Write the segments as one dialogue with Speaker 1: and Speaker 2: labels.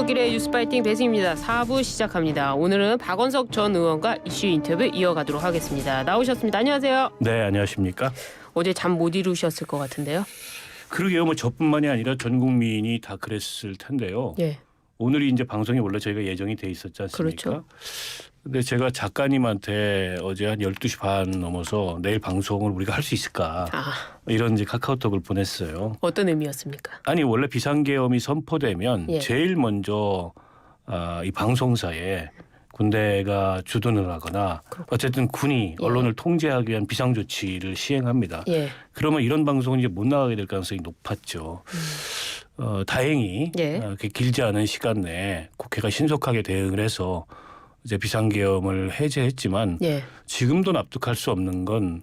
Speaker 1: 덕일의 뉴스파이팅 배승입니다. 4부 시작합니다. 오늘은 박원석 전 의원과 이슈 인터뷰 이어가도록 하겠습니다. 나오셨습니다. 안녕하세요.
Speaker 2: 네, 안녕하십니까.
Speaker 1: 어제 잠 못 이루셨을 것 같은데요.
Speaker 2: 그러게요. 뭐 저뿐만이 아니라 전 국민이 다 그랬을 텐데요.
Speaker 1: 예.
Speaker 2: 오늘이 이제 방송이 원래 저희가 예정이 돼 있었지 않습니까?
Speaker 1: 그렇죠.
Speaker 2: 근데 제가 작가님한테 어제 한 12시 반 넘어서 내일 방송을 우리가 할 수 있을까? 이런 이제 카카오톡을 보냈어요.
Speaker 1: 어떤 의미였습니까?
Speaker 2: 아니 원래 비상계엄이 선포되면
Speaker 1: 예.
Speaker 2: 제일 먼저 이 방송사에 군대가 주둔을 하거나 어쨌든 군이 언론을 통제하기 위한 비상조치를 시행합니다.
Speaker 1: 예.
Speaker 2: 그러면 이런 방송은 이제 못 나가게 될 가능성이 높았죠. 다행히
Speaker 1: 예.
Speaker 2: 그렇게 길지 않은 시간 내에 국회가 신속하게 대응을 해서 이제 비상계엄을 해제했지만
Speaker 1: 예.
Speaker 2: 지금도 납득할 수 없는 건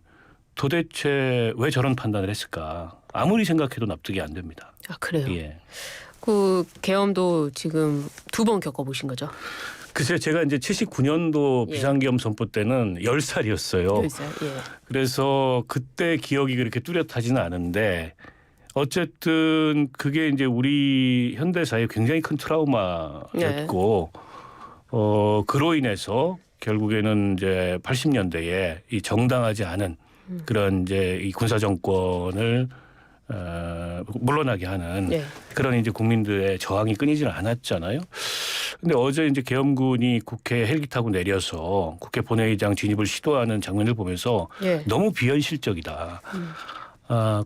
Speaker 2: 도대체 왜 저런 판단을 했을까? 아무리 생각해도 납득이 안 됩니다.
Speaker 1: 아, 그래요?
Speaker 2: 예.
Speaker 1: 그 계엄도 지금 2번 겪어보신 거죠?
Speaker 2: 글쎄 제가 이제 79년도
Speaker 1: 예.
Speaker 2: 비상계엄 선포 때는 10살이었어요.
Speaker 1: 글쎄요. 예.
Speaker 2: 그래서 그때 기억이 그렇게 뚜렷하지는 않은데 어쨌든 그게 이제 우리 현대사에 굉장히 큰 트라우마였고 그로 인해서 결국에는 이제 80년대에 이 정당하지 않은 그런 이제 이 군사 정권을 물러나게 하는
Speaker 1: 예.
Speaker 2: 그런 이제 국민들의 저항이 끊이질 않았잖아요. 근데 어제 이제 계엄군이 국회 헬기 타고 내려서 국회 본회의장 진입을 시도하는 장면을 보면서
Speaker 1: 예.
Speaker 2: 너무 비현실적이다.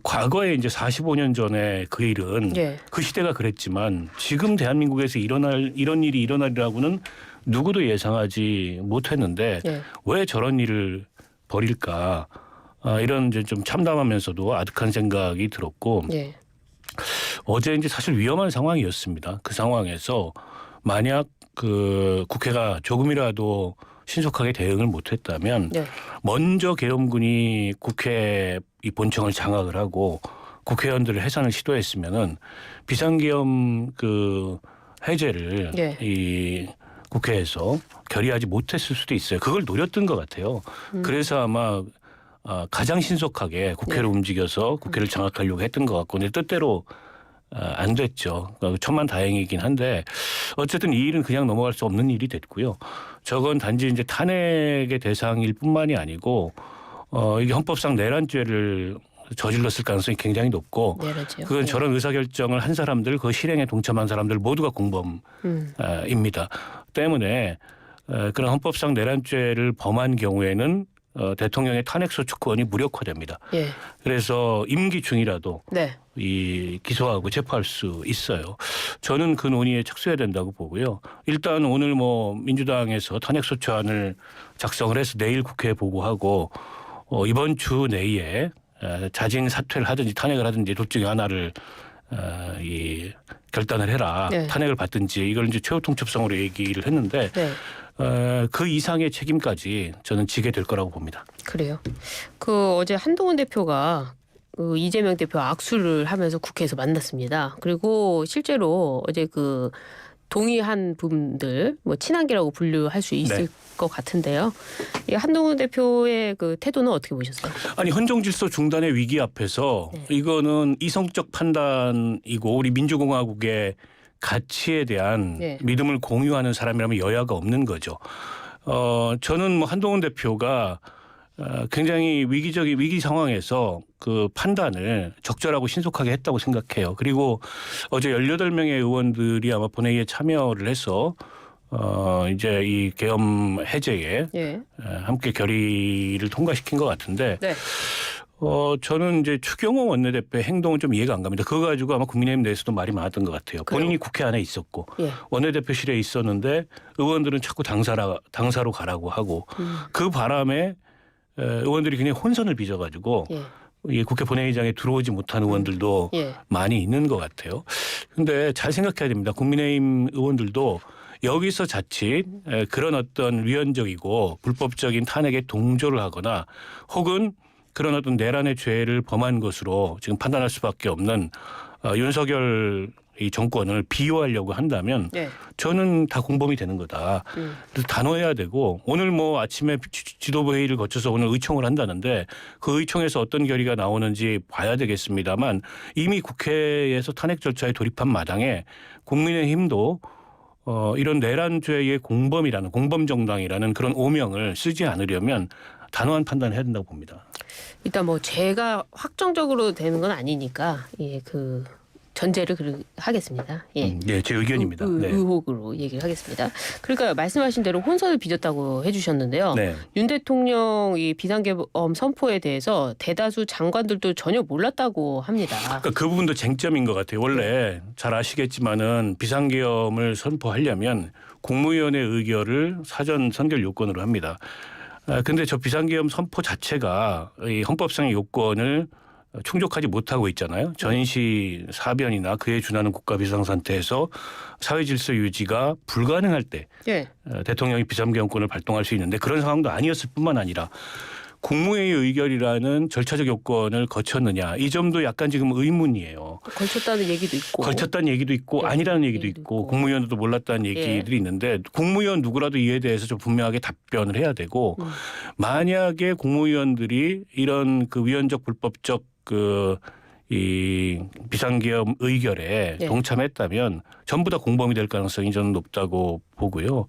Speaker 2: 과거에 이제 45년 전에 그 일은
Speaker 1: 예.
Speaker 2: 그 시대가 그랬지만 지금 대한민국에서 이런 일이 일어나리라고는 누구도 예상하지 못했는데
Speaker 1: 예.
Speaker 2: 왜 저런 일을 벌일까? 이런 이제 좀 참담하면서도 아득한 생각이 들었고
Speaker 1: 예.
Speaker 2: 어제 이제 사실 위험한 상황이었습니다. 그 상황에서 만약 그 국회가 조금이라도 신속하게 대응을 못했다면
Speaker 1: 예.
Speaker 2: 먼저 계엄군이 국회 이 본청을 장악을 하고 국회의원들을 해산을 시도했으면은 비상계엄 그 해제를
Speaker 1: 예.
Speaker 2: 이 국회에서 결의하지 못했을 수도 있어요. 그걸 노렸던 것 같아요. 그래서 아마 가장 신속하게 국회를 움직여서 국회를 장악하려고 했던 것 같고 근데 뜻대로 안 됐죠. 천만다행이긴 한데 어쨌든 이 일은 그냥 넘어갈 수 없는 일이 됐고요. 저건 단지 이제 탄핵의 대상일 뿐만이 아니고 이게 헌법상 내란죄를 저질렀을 가능성이 굉장히 높고
Speaker 1: 내라죠.
Speaker 2: 그건
Speaker 1: 예.
Speaker 2: 저런 의사결정을 한 사람들 그 실행에 동참한 사람들 모두가 공범입니다. 때문에 그런 헌법상 내란죄를 범한 경우에는 대통령의 탄핵소추권이 무력화됩니다.
Speaker 1: 예.
Speaker 2: 그래서 임기 중이라도
Speaker 1: 네.
Speaker 2: 이 기소하고 체포할 수 있어요. 저는 그 논의에 착수해야 된다고 보고요. 일단 오늘 뭐 민주당에서 탄핵소추안을 작성을 해서 내일 국회에 보고하고 이번 주 내에 자진 사퇴를 하든지 탄핵을 하든지 둘 중에 하나를 이 결단을 해라.
Speaker 1: 네.
Speaker 2: 탄핵을 받든지 이걸 이제 최후 통첩성으로 얘기를 했는데
Speaker 1: 네.
Speaker 2: 그 이상의 책임까지 저는 지게 될 거라고 봅니다.
Speaker 1: 그래요. 그 어제 한동훈 대표가 그 이재명 대표 악수를 하면서 국회에서 만났습니다. 그리고 실제로 어제 그 동의한 분들 뭐 친한계라고 분류할 수 있을
Speaker 2: 네.
Speaker 1: 것 같은데요. 이 한동훈 대표의 그 태도는 어떻게 보셨어요?
Speaker 2: 아니 헌정질서 중단의 위기 앞에서 이거는 이성적 판단이고 우리 민주공화국의 가치에 대한 믿음을 공유하는 사람이라면 여야가 없는 거죠. 저는 뭐 한동훈 대표가 굉장히 위기 상황에서 그 판단을 적절하고 신속하게 했다고 생각해요. 그리고 어제 18명의 의원들이 아마 본회의에 참여를 해서 이제 이 계엄 해제에 함께 결의를 통과시킨 것 같은데
Speaker 1: 네.
Speaker 2: 저는 이제 추경호 원내대표의 행동은 좀 이해가 안 갑니다. 그거 가지고 아마 국민의힘 내에서도 말이 많았던 것 같아요. 본인이 국회 안에 있었고 원내대표실에 있었는데 의원들은 자꾸 당사로 가라고 하고 그 바람에 의원들이 그냥 혼선을 빚어가지고 이 국회 본회의장에 들어오지 못한 의원들도 많이 있는 것 같아요. 그런데 잘 생각해야 됩니다. 국민의힘 의원들도 여기서 자칫 그런 어떤 위헌적이고 불법적인 탄핵에 동조를 하거나 혹은 그런 어떤 내란의 죄를 범한 것으로 지금 판단할 수밖에 없는 윤석열 이 정권을 비호하려고 한다면 저는 다 공범이 되는 거다. 단호해야 되고 오늘 뭐 아침에 지도부 회의를 거쳐서 오늘 의총을 한다는데 그 의총에서 어떤 결의가 나오는지 봐야 되겠습니다만 이미 국회에서 탄핵 절차에 돌입한 마당에 국민의힘도 이런 내란죄의 공범이라는 공범정당이라는 그런 오명을 쓰지 않으려면 단호한 판단을 해야 된다고 봅니다.
Speaker 1: 일단 뭐 죄가 확정적으로 되는 건 아니니까 그 전제를 하겠습니다. 예.
Speaker 2: 예, 제 의견입니다. 네.
Speaker 1: 의혹으로 얘기를 하겠습니다. 그러니까 말씀하신 대로 혼선을 빚었다고 해주셨는데요.
Speaker 2: 네.
Speaker 1: 윤 대통령 이 비상계엄 선포에 대해서 대다수 장관들도 전혀 몰랐다고 합니다.
Speaker 2: 그러니까 그 부분도 쟁점인 것 같아요. 원래 잘 아시겠지만은 비상계엄을 선포하려면 국무위원회 의결을 사전 선결 요건으로 합니다. 근데 저 비상계엄 선포 자체가 이 헌법상의 요건을 충족하지 못하고 있잖아요. 전시 사변이나 그에 준하는 국가 비상 상태에서 사회 질서 유지가 불가능할 때
Speaker 1: 예.
Speaker 2: 대통령이 비상계엄권을 발동할 수 있는데 그런 상황도 아니었을 뿐만 아니라 국무회의 의결이라는 절차적 요건을 거쳤느냐 이 점도 약간 지금 의문이에요.
Speaker 1: 걸쳤다는 얘기도 있고.
Speaker 2: 걸쳤다는 얘기도 있고
Speaker 1: 예.
Speaker 2: 아니라는 얘기도 있고 국무위원도 몰랐다는 얘기들이 있는데 국무위원 누구라도 이에 대해서 좀 분명하게 답변을 해야 되고 만약에 국무위원들이 이런 그 위헌적 불법적 이 비상계엄 의결에 동참했다면 전부 다 공범이 될 가능성이 저는 높다고 보고요.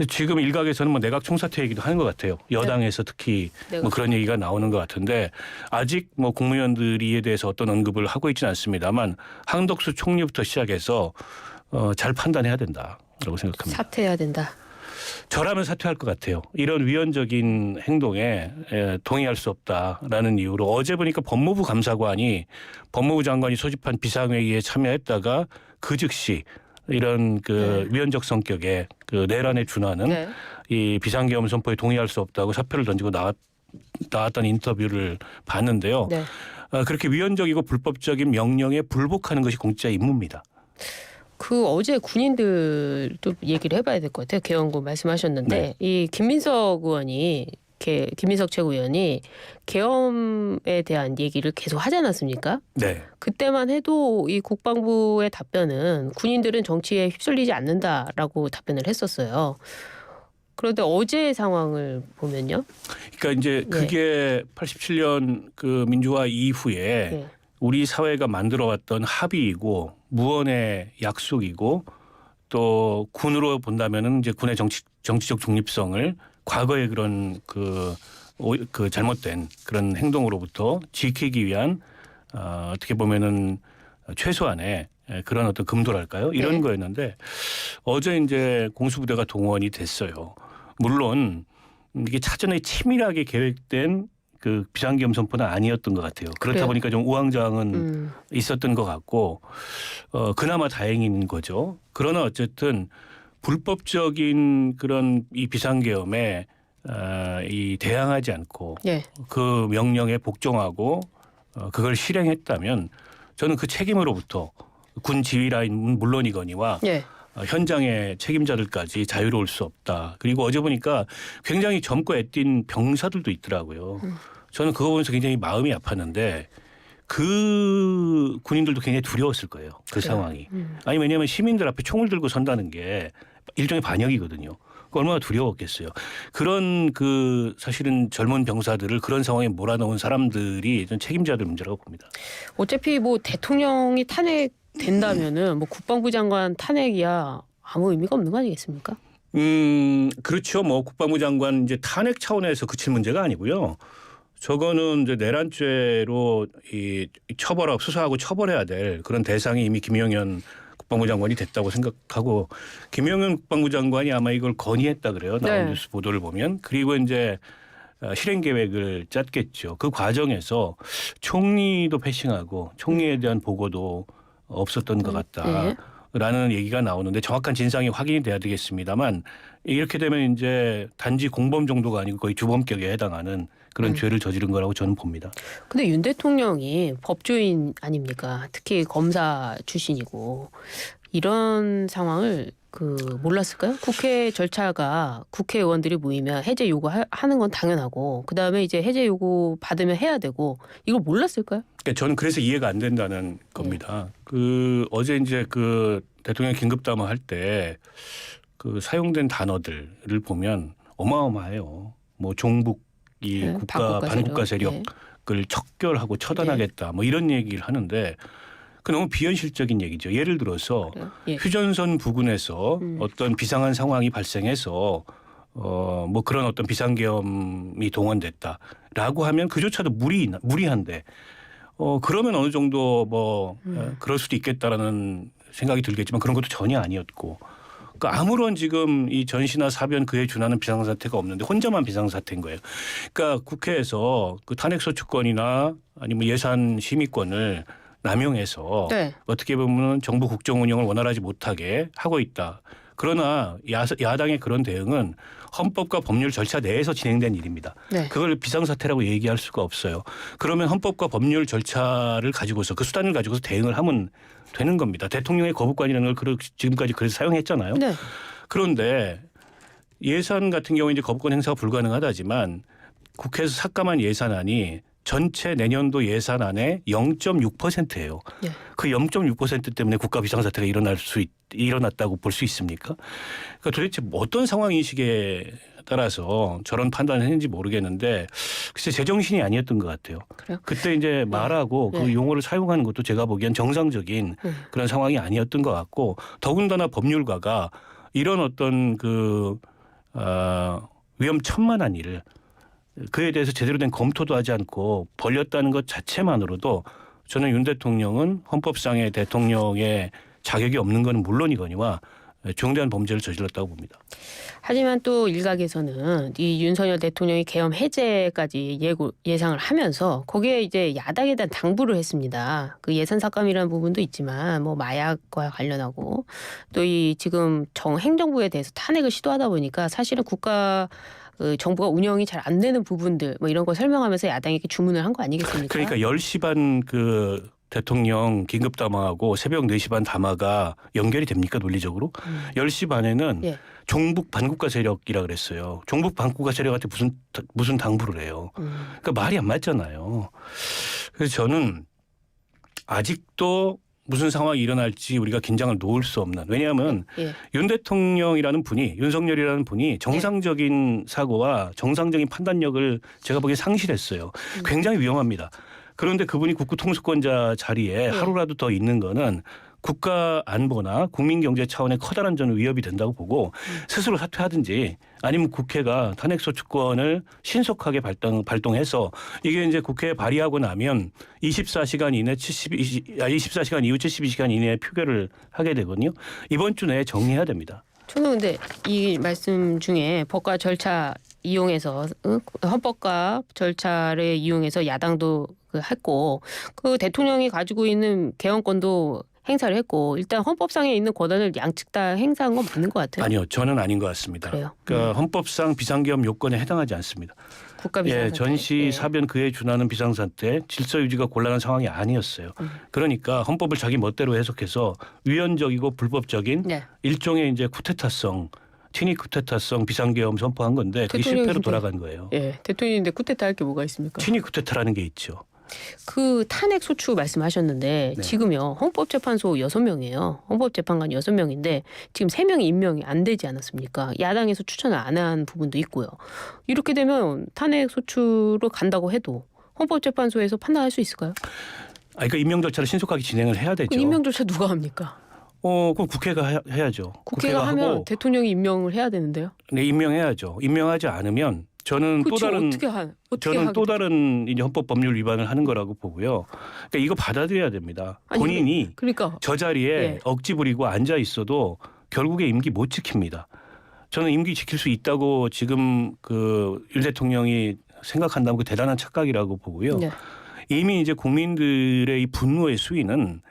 Speaker 2: 지금 일각에서는 뭐 내각 총사퇴 얘기도 하는 것 같아요. 여당에서 특히 뭐 그런 얘기가 나오는 것 같은데 아직 뭐 국무위원들이 이에 대해서 어떤 언급을 하고 있지는 않습니다만 한덕수 총리부터 시작해서 잘 판단해야 된다라고 생각합니다.
Speaker 1: 사퇴해야 된다.
Speaker 2: 저라면 사퇴할 것 같아요. 이런 위헌적인 행동에 동의할 수 없다라는 이유로 어제 보니까 법무부 감사관이 법무부 장관이 소집한 비상회의에 참여했다가 그 즉시 이런 그 위헌적 성격의 그 내란에 준하는 이 비상계엄 선포에 동의할 수 없다고 사표를 던지고 나왔던 인터뷰를 봤는데요. 그렇게 위헌적이고 불법적인 명령에 불복하는 것이 공직자 임무입니다.
Speaker 1: 그 어제 군인들도 얘기를 해봐야 될 것 같아요. 계엄군 말씀하셨는데 이 김민석 최고위원이 계엄에 대한 얘기를 계속 하지 않았습니까?
Speaker 2: 네.
Speaker 1: 그때만 해도 이 국방부의 답변은 군인들은 정치에 휩쓸리지 않는다라고 답변을 했었어요. 그런데 어제의 상황을 보면요.
Speaker 2: 그러니까 이제 그게 87년 그 민주화 이후에 우리 사회가 만들어왔던 합의이고 무언의 약속이고 또 군으로 본다면은 이제 군의 정치적 중립성을 과거의 그런 그 잘못된 그런 행동으로부터 지키기 위한 어떻게 보면은 최소한의 그런 어떤 금도랄까요? 이런 거였는데 어제 이제 공수부대가 동원이 됐어요. 물론 이게 사전에 치밀하게 계획된 그 비상계엄 선포는 아니었던 것 같아요. 그렇다 보니까 좀 우왕좌왕은 있었던 것 같고 그나마 다행인 거죠. 그러나 어쨌든 불법적인 그런 이 비상계엄에 이 대항하지 않고 그 명령에 복종하고 그걸 실행했다면 저는 그 책임으로부터 군 지휘 라인은 물론이거니와 현장의 책임자들까지 자유로울 수 없다. 그리고 어제 보니까 굉장히 젊고 애띤 병사들도 있더라고요. 저는 그거 보면서 굉장히 마음이 아팠는데 그 군인들도 굉장히 두려웠을 거예요. 그 상황이. 아니 왜냐하면 시민들 앞에 총을 들고 선다는 게 일종의 반역이거든요. 얼마나 두려웠겠어요. 그런 그 사실은 젊은 병사들을 그런 상황에 몰아넣은 사람들이 전 책임자들 문제라고 봅니다.
Speaker 1: 어차피 뭐 대통령이 탄핵된다면은 뭐 국방부 장관 탄핵이야 아무 의미가 없는 거 아니겠습니까?
Speaker 2: 그렇죠. 뭐 국방부 장관 이제 탄핵 차원에서 그칠 문제가 아니고요. 저거는 이제 내란죄로 이 수사하고 처벌해야 될 그런 대상이 이미 김영현 국방부 장관이 됐다고 생각하고 김영현 국방부 장관이 아마 이걸 건의했다 그래요. 나온 뉴스 보도를 보면. 그리고 이제 실행 계획을 짰겠죠. 그 과정에서 총리도 패싱하고 총리에 대한 보고도 없었던 것 같다라는 얘기가 나오는데 정확한 진상이 확인이 돼야 되겠습니다만 이렇게 되면 이제 단지 공범 정도가 아니고 거의 주범격에 해당하는 그런 죄를 저지른 거라고 저는 봅니다. 근데
Speaker 1: 윤 대통령이 법조인 아닙니까? 특히 검사 출신이고 이런 상황을 몰랐을까요? 국회 절차가 국회의원들이 모이면 해제 요구하는 건 당연하고 그다음에 이제 해제 요구 받으면 해야 되고 이걸 몰랐을까요?
Speaker 2: 그러니까 저는 그래서 이해가 안 된다는 겁니다. 어제 이제 그 대통령 긴급담화 할 때 그 사용된 단어들을 보면 어마어마해요. 뭐 종북 반국가 세력을 척결하고 처단하겠다. 뭐 이런 얘기를 하는데 그 너무 비현실적인 얘기죠. 예를 들어서
Speaker 1: 예.
Speaker 2: 휴전선 부근에서 어떤 비상한 상황이 발생해서 뭐 그런 어떤 비상계엄이 동원됐다라고 하면 그조차도 무리한데 그러면 어느 정도 뭐 그럴 수도 있겠다라는 생각이 들겠지만 그런 것도 전혀 아니었고. 그러니까 아무런 지금 이 전시나 사변 그에 준하는 비상사태가 없는데 혼자만 비상사태인 거예요. 그러니까 국회에서 그 탄핵소추권이나 아니면 예산 심의권을 남용해서
Speaker 1: 네.
Speaker 2: 어떻게 보면 정부 국정 운영을 원활하지 못하게 하고 있다. 그러나 야당의 그런 대응은 헌법과 법률 절차 내에서 진행된 일입니다.
Speaker 1: 네.
Speaker 2: 그걸 비상사태라고 얘기할 수가 없어요. 그러면 헌법과 법률 절차를 가지고서 그 수단을 가지고서 대응을 하면 되는 겁니다. 대통령의 거부권이라는 걸 지금까지 그래서 사용했잖아요.
Speaker 1: 네.
Speaker 2: 그런데 예산 같은 경우 이제 거부권 행사가 불가능하다지만 국회에서 삭감한 예산안이 전체 내년도 예산안의 0.6%예요.
Speaker 1: 네.
Speaker 2: 그 0.6% 때문에 국가 비상사태가 일어났다고 볼 수 있습니까? 그러니까 도대체 어떤 상황인식에 따라서 저런 판단을 했는지 모르겠는데 글쎄 제정신이 아니었던 것 같아요.
Speaker 1: 그래요?
Speaker 2: 그때 이제 말하고 그 용어를 사용하는 것도 제가 보기엔 정상적인 그런 상황이 아니었던 것 같고 더군다나 법률가가 이런 어떤 위험천만한 일을 그에 대해서 제대로 된 검토도 하지 않고 벌렸다는 것 자체만으로도 저는 윤 대통령은 헌법상의 대통령의 자격이 없는 건 물론이거니와 중대한 범죄를 저질렀다고 봅니다.
Speaker 1: 하지만 또 일각에서는 이 윤석열 대통령이 계엄 해제까지 예상을 하면서 거기에 이제 야당에 대한 당부를 했습니다. 그 예산 삭감이라는 부분도 있지만 뭐 마약과 관련하고 또 이 지금 행정부에 대해서 탄핵을 시도하다 보니까 사실은 정부가 운영이 잘 안 되는 부분들 뭐 이런 거 설명하면서 야당에게 주문을 한 거 아니겠습니까?
Speaker 2: 그러니까 10시 반 대통령 긴급 담화하고 새벽 4시 반 담화가 연결이 됩니까 논리적으로? 10시 반에는
Speaker 1: 예.
Speaker 2: 종북 반국가 세력이라 그랬어요. 종북 반국가 세력한테 무슨 당부를 해요. 그러니까 말이 안 맞잖아요. 그래서 저는 아직도 무슨 상황이 일어날지 우리가 긴장을 놓을 수 없는. 왜냐하면 윤 대통령이라는 분이 윤석열이라는 분이 정상적인 사고와 정상적인 판단력을 제가 보기에 상실했어요. 굉장히 위험합니다. 그런데 그분이 국구통수권자 자리에 하루라도 더 있는 거는 국가 안보나 국민 경제 차원의 커다란 저는 위협이 된다고 보고 스스로 사퇴하든지 아니면 국회가 탄핵소추권을 신속하게 발동해서 이게 이제 국회에 발의하고 나면 24시간 이내 24시간 이후 72시간 이내에 표결을 하게 되거든요. 이번 주 내에 정리해야 됩니다.
Speaker 1: 저는 근데 이 말씀 중에 법과 절차 이용해서 헌법과 절차를 이용해서 야당도 했고 그 대통령이 가지고 있는 개헌권도 행사를 했고 일단 헌법상에 있는 권한을 양측 다 행사한 건 맞는 것 같아요.
Speaker 2: 아니요. 저는 아닌 것 같습니다.
Speaker 1: 그래요?
Speaker 2: 그러니까 헌법상 비상계엄 요건에 해당하지 않습니다.
Speaker 1: 국가 비상사태.
Speaker 2: 전시 사변 그에 준하는 비상사태 질서 유지가 곤란한 상황이 아니었어요. 그러니까 헌법을 자기 멋대로 해석해서 위헌적이고 불법적인 일종의 이제 쿠데타성 친위 쿠데타성 비상계엄 선포한 건데 그게 실패로 돌아간 거예요.
Speaker 1: 예, 대통령인데 쿠데타 할 게 뭐가 있습니까?
Speaker 2: 친위 쿠데타라는 게 있죠.
Speaker 1: 그 탄핵 소추 말씀하셨는데 지금요 헌법재판소 6명이에요. 헌법재판관 6명인데 지금 3명이 임명이 안 되지 않았습니까? 야당에서 추천을 안 한 부분도 있고요. 이렇게 되면 탄핵 소추로 간다고 해도 헌법재판소에서 판단할 수 있을까요?
Speaker 2: 그러니까 임명 절차를 신속하게 진행을 해야 되죠.
Speaker 1: 임명 절차 누가 합니까?
Speaker 2: 그럼 국회가 해야죠.
Speaker 1: 국회가 하면 하고, 대통령이 임명을 해야 되는데요.
Speaker 2: 네, 임명해야죠. 임명하지 않으면 저는 또 다른 이제 헌법 법률 위반을 하는 거라고 보고요. 그러니까 이거 받아들여야 됩니다. 본인이 저 자리에 억지 부리고 앉아 있어도 결국에 임기 못 지킵니다. 저는 임기 지킬 수 있다고 지금 윤 대통령이 생각한다면 그 대단한 착각이라고 보고요. 이미 이제 국민들의 이 분노의 수위는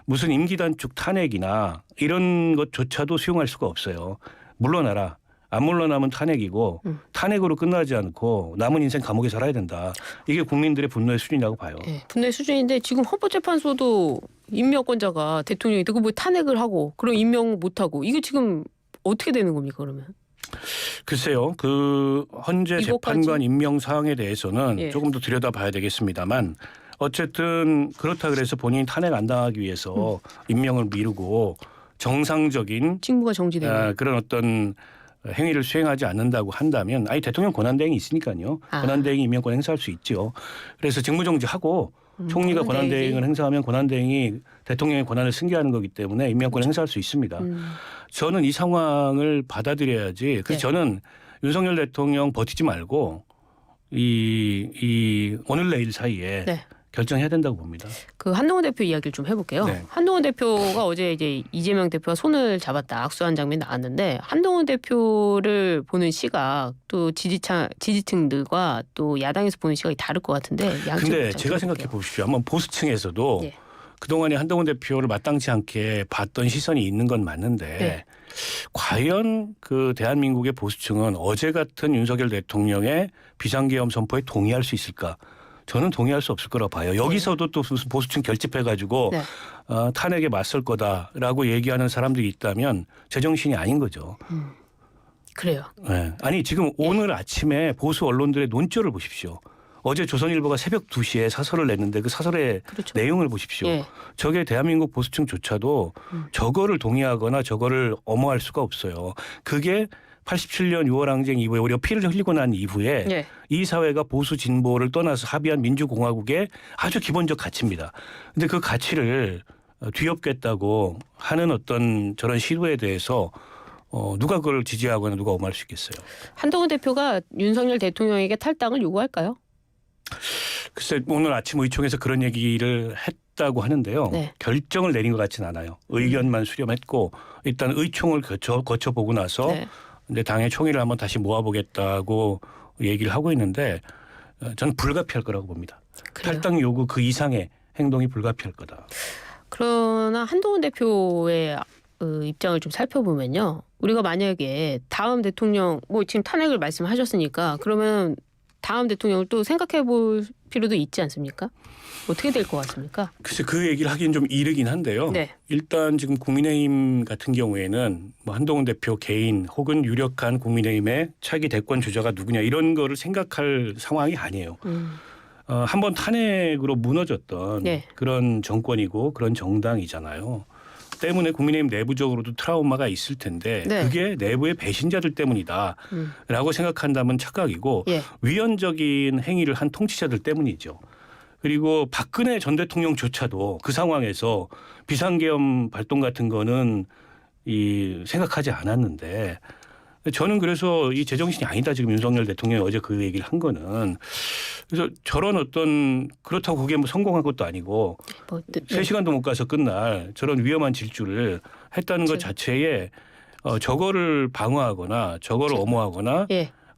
Speaker 2: 무슨 임기 단축 탄핵이나 이런 것조차도 수용할 수가 없어요. 물러나라. 안 물러나면 탄핵이고 탄핵으로 끝나지 않고 남은 인생 감옥에 살아야 된다. 이게 국민들의 분노의 수준이라고 봐요.
Speaker 1: 분노의 수준인데 지금 헌법재판소도 임명권자가 대통령인데 그 뭐 탄핵을 하고 그럼 임명 못하고 이게 지금 어떻게 되는 겁니까 그러면?
Speaker 2: 글쎄요. 헌재 재판관 임명 사항에 대해서는 조금 더 들여다봐야 되겠습니다만 어쨌든 그렇다 그래서 본인이 탄핵 안 당하기 위해서 임명을 미루고 정상적인
Speaker 1: 직무가 정지되는
Speaker 2: 그런 어떤 행위를 수행하지 않는다고 한다면 대통령 권한대행이 있으니까요. 권한대행이 임명권 행사할 수 있죠. 그래서 직무정지하고 총리가 권한대행을 행사하면 권한대행이 대통령의 권한을 승계하는 거기 때문에 임명권을 행사할 수 있습니다. 저는 이 상황을 받아들여야지. 그래서 저는 윤석열 대통령 버티지 말고 이 오늘 내일 사이에 결정해야 된다고 봅니다.
Speaker 1: 그 한동훈 대표 이야기를 좀 해볼게요. 한동훈 대표가 어제 이제 이재명 대표가 손을 잡았다 악수한 장면이 나왔는데 한동훈 대표를 보는 시각 또 지지층들과 또 야당에서 보는 시각이 다를 것 같은데.
Speaker 2: 근데 제가 생각해 보십시오. 한번 보수층에서도 그동안에 한동훈 대표를 마땅치 않게 봤던 시선이 있는 건 맞는데 과연 그 대한민국의 보수층은 어제 같은 윤석열 대통령의 비상계엄 선포에 동의할 수 있을까? 저는 동의할 수 없을 거라고 봐요. 여기서도 또 보수층 결집해가지고 탄핵에 맞설 거다라고 얘기하는 사람들이 있다면 제정신이 아닌 거죠.
Speaker 1: 그래요.
Speaker 2: 네. 아니 지금 오늘 아침에 보수 언론들의 논조를 보십시오. 어제 조선일보가 새벽 2시에 사설을 냈는데 그 사설의 내용을 보십시오. 저게 대한민국 보수층조차도 저거를 동의하거나 저거를 엄호할 수가 없어요. 그게 87년 6월 항쟁 이후에 우리가 피를 흘리고 난 이후에 이 사회가 보수 진보를 떠나서 합의한 민주공화국의 아주 기본적 가치입니다. 근데 그 가치를 뒤엎겠다고 하는 어떤 저런 시도에 대해서 누가 그걸 지지하거나 누가 엄호할 수 있겠어요.
Speaker 1: 한동훈 대표가 윤석열 대통령에게 탈당을 요구할까요?
Speaker 2: 글쎄 오늘 아침 의총에서 그런 얘기를 했다고 하는데요. 결정을 내린 것 같지는 않아요. 의견만 수렴했고 일단 의총을 거쳐보고 나서 근데 당의 총의를 한번 다시 모아보겠다고 얘기를 하고 있는데 저는 불가피할 거라고 봅니다. 그래요? 탈당 요구 그 이상의 행동이 불가피할 거다.
Speaker 1: 그러나 한동훈 대표의 입장을 좀 살펴보면요. 우리가 만약에 다음 대통령 뭐 지금 탄핵을 말씀하셨으니까 그러면 다음 대통령을 또 생각해 볼 필요도 있지 않습니까? 어떻게 될 것 같습니까?
Speaker 2: 글쎄 그 얘기를 하긴 좀 이르긴 한데요. 일단 지금 국민의힘 같은 경우에는 뭐 한동훈 대표 개인 혹은 유력한 국민의힘의 차기 대권 주자가 누구냐 이런 거를 생각할 상황이 아니에요. 한번 탄핵으로 무너졌던 그런 정권이고 그런 정당이잖아요. 때문에 국민의힘 내부적으로도 트라우마가 있을 텐데 그게 내부의 배신자들 때문이다라고 생각한다면 착각이고 위헌적인 행위를 한 통치자들 때문이죠. 그리고 박근혜 전 대통령조차도 그 상황에서 비상계엄 발동 같은 거는 생각하지 않았는데 저는 그래서 이 제정신이 아니다 지금 윤석열 대통령이 어제 그 얘기를 한 거는 그래서 저런 어떤 그렇다고 그게 뭐 성공한 것도 아니고 3시간도 못 가서 끝날 저런 위험한 질주를 했다는 것 자체에 저거를 방어하거나 저거를 엄호하거나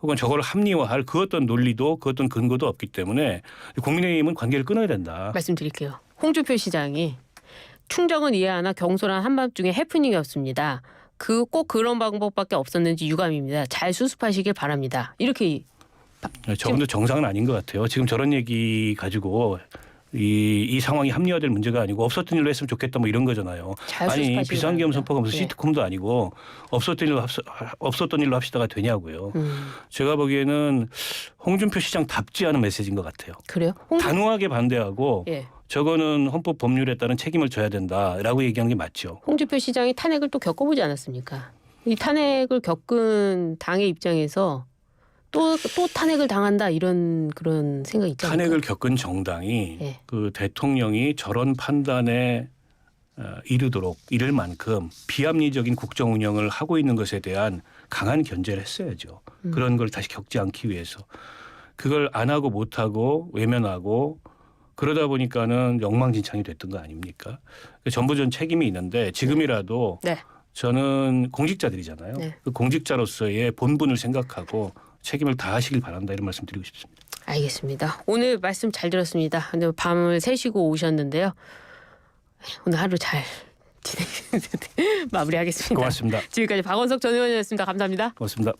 Speaker 2: 혹은 저거를 합리화할 그 어떤 논리도 그 어떤 근거도 없기 때문에 국민의힘은 관계를 끊어야 된다.
Speaker 1: 말씀드릴게요. 홍준표 시장이 충정은 이해하나 경솔한 한밤중에 해프닝이었습니다. 꼭 그런 방법밖에 없었는지 유감입니다. 잘 수습하시길 바랍니다. 이렇게.
Speaker 2: 저분도 정상은 아닌 것 같아요. 지금 저런 얘기 가지고 이 상황이 합리화될 문제가 아니고 없었던 일로 했으면 좋겠다 뭐 이런 거잖아요. 아니 비상계엄 선포가 무슨 시트콤도 아니고 없었던 일로 합시다가 되냐고요. 제가 보기에는 홍준표 시장답지 않은 메시지인 것 같아요.
Speaker 1: 그래요?
Speaker 2: 단호하게 반대하고 저거는 헌법 법률에 따른 책임을 져야 된다라고 얘기하는 게 맞죠.
Speaker 1: 홍준표 시장이 탄핵을 또 겪어보지 않았습니까? 이 탄핵을 겪은 당의 입장에서 또 탄핵을 당한다 이런 그런 생각이 있잖아요.
Speaker 2: 탄핵을 겪은 정당이 그 대통령이 저런 판단에 이를 만큼 비합리적인 국정 운영을 하고 있는 것에 대한 강한 견제를 했어야죠. 그런 걸 다시 겪지 않기 위해서. 그걸 안 하고 못 하고 외면하고 그러다 보니까는 엉망진창이 됐던 거 아닙니까? 전부 전 책임이 있는데 지금이라도 저는 공직자들이잖아요. 그 공직자로서의 본분을 생각하고 책임을 다하시길 바란다 이런 말씀 드리고 싶습니다.
Speaker 1: 알겠습니다. 오늘 말씀 잘 들었습니다. 근데 밤을 새시고 오셨는데요. 오늘 하루 잘 마무리하겠습니다.
Speaker 2: 고맙습니다.
Speaker 1: 지금까지 박원석 전 의원이었습니다. 감사합니다.
Speaker 2: 고맙습니다.